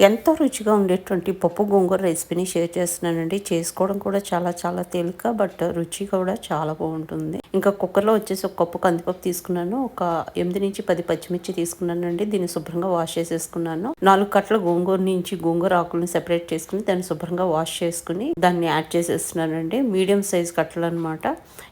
ఎంతో రుచిగా ఉండేటువంటి పప్పు గోంగూర రెసిపీని షేర్ చేస్తున్నానండి. చేసుకోవడం కూడా చాలా చాలా తేలిక. బట్ రుచి కూడా చాలా బాగుంటుంది. ఇంకా కుక్కర్లో వచ్చేసి ఒక కప్పు కందిపప్పు తీసుకున్నాను. ఒక 8 నుంచి 10 పచ్చిమిర్చి తీసుకున్నానండి. దీన్ని శుభ్రంగా వాష్ చేసేసుకున్నాను. 4 కట్టల గోంగూర నుంచి గోంగూర ఆకులను సెపరేట్ చేసుకుని దాన్ని శుభ్రంగా వాష్ చేసుకుని దాన్ని యాడ్ చేసేస్తున్నానండి. మీడియం సైజ్ కట్టలు అనమాట.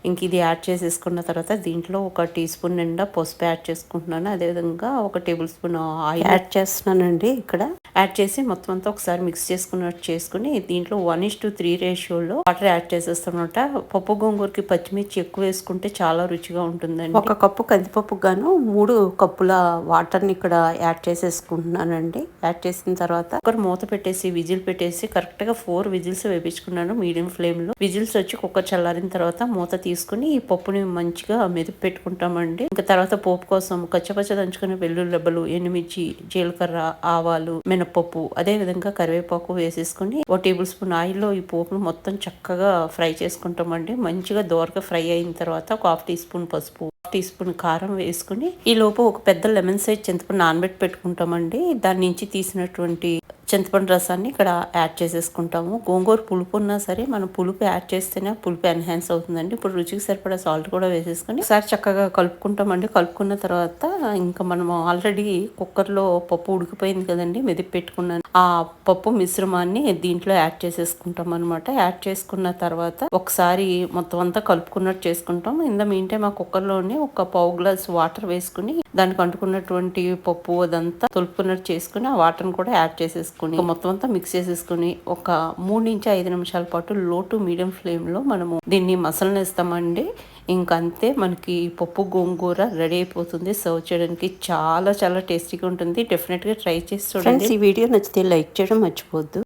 ఇంక ఇది యాడ్ చేసేసుకున్న తర్వాత దీంట్లో ఒక టీ స్పూన్ నిండా పసుపు యాడ్ చేసుకుంటున్నాను. అదేవిధంగా ఒక టేబుల్ స్పూన్ ఆయిల్ యాడ్ చేస్తున్నానండి. ఇక్కడ యాడ్ చేసి మొత్తం అంతా ఒకసారి మిక్స్ చేసుకున్నట్టు చేసుకుని దీంట్లో 1:3 రేషియోలో వాటర్ యాడ్ చేసేస్తామన్నమాట. పప్పు గోంగూరకి పచ్చిమిర్చి ఎక్కువ వేసుకుంటే చాలా రుచిగా ఉంటుందండి. ఒక కప్పు కందిపప్పు గాను 3 కప్పుల వాటర్ని ఇక్కడ యాడ్ చేసేసుకుంటున్నానండి. యాడ్ చేసిన తర్వాత కుక్కర్ మూత పెట్టేసి విజిల్ పెట్టేసి కరెక్ట్ గా 4 విజిల్స్ వేపించుకున్నాను మీడియం ఫ్లేమ్ లో. విజిల్స్ వచ్చి కుక్కర్ చల్లారిన తర్వాత మూత తీసుకుని ఈ పప్పుని మంచిగా మెదిపి పెట్టుకుంటామండి. ఇంకా తర్వాత పోపు కోసం కచ్చపచ్చ దంచుకునే వెల్లుల్లి రెబ్బలు, ఎండుమిర్చి, జీలకర్ర, ఆవాలు, మినపప్పు, అదే విధంగా కరివేపాకు వేసేసుకుని 1 టేబుల్ స్పూన్ ఆయిల్లో ఈ పోపును మొత్తం చక్కగా ఫ్రై చేసుకుంటామండి. మంచిగా దోరగా ఫ్రై అయిన తర్వాత ఒక 1/2 టీ స్పూన్ పసుపు, 1 టీ స్పూన్ కారం వేసుకుని ఈ లోపు ఒక పెద్ద లెమన్ సైజ్ చింతపండు నానబెట్టి పెట్టుకుంటామండి. దాని నుంచి తీసినటువంటి చింతపండు రసాన్ని ఇక్కడ యాడ్ చేసేసుకుంటాము. గోంగూర పులుపు ఉన్నా సరే మనం పులుపు యాడ్ చేస్తేనే పులుపు ఎన్హాన్స్ అవుతుందండి. ఇప్పుడు రుచికి సరిపడా సాల్ట్ కూడా వేసేసుకుని ఒకసారి చక్కగా కలుపుకుంటామండి. కలుపుకున్న తర్వాత ఇంకా మనం ఆల్రెడీ కుక్కర్లో పప్పు ఉడికిపోయింది కదండి, మెదిపి పెట్టుకున్నాను. ఆ పప్పు మిశ్రమాన్ని దీంట్లో యాడ్ చేసేసుకుంటాం అనమాట. యాడ్ చేసుకున్న తర్వాత ఒకసారి మొత్తం అంతా కలుపుకున్నట్టు చేసుకుంటాం. ఇంత మీన్ టైం ఆ కుక్కర్లోనే ఒక పావు గ్లాస్ వాటర్ వేసుకుని దానికి అంటుకున్నటువంటి పప్పు అదంతా తొలుపుకున్నట్టు చేసుకుని ఆ వాటర్ని కూడా యాడ్ చేసేసుకుని మొత్తం అంతా మిక్స్ చేసేసుకుని ఒక 3 నుంచి 5 నిమిషాల పాటు లో టు మీడియం ఫ్లేమ్ లో మనము దీన్ని మసలనిస్తామండి. ఇంకంతే మనకి పప్పు గోంగూర రెడీ అయిపోతుంది. సర్వ్ చేయడానికి చాలా చాలా టేస్టీగా ఉంటుంది. డెఫినెట్ గా ట్రై చేసి చూడండి. ఈ వీడియో నచ్చితే లైక్ చేయడం మర్చిపోద్దు.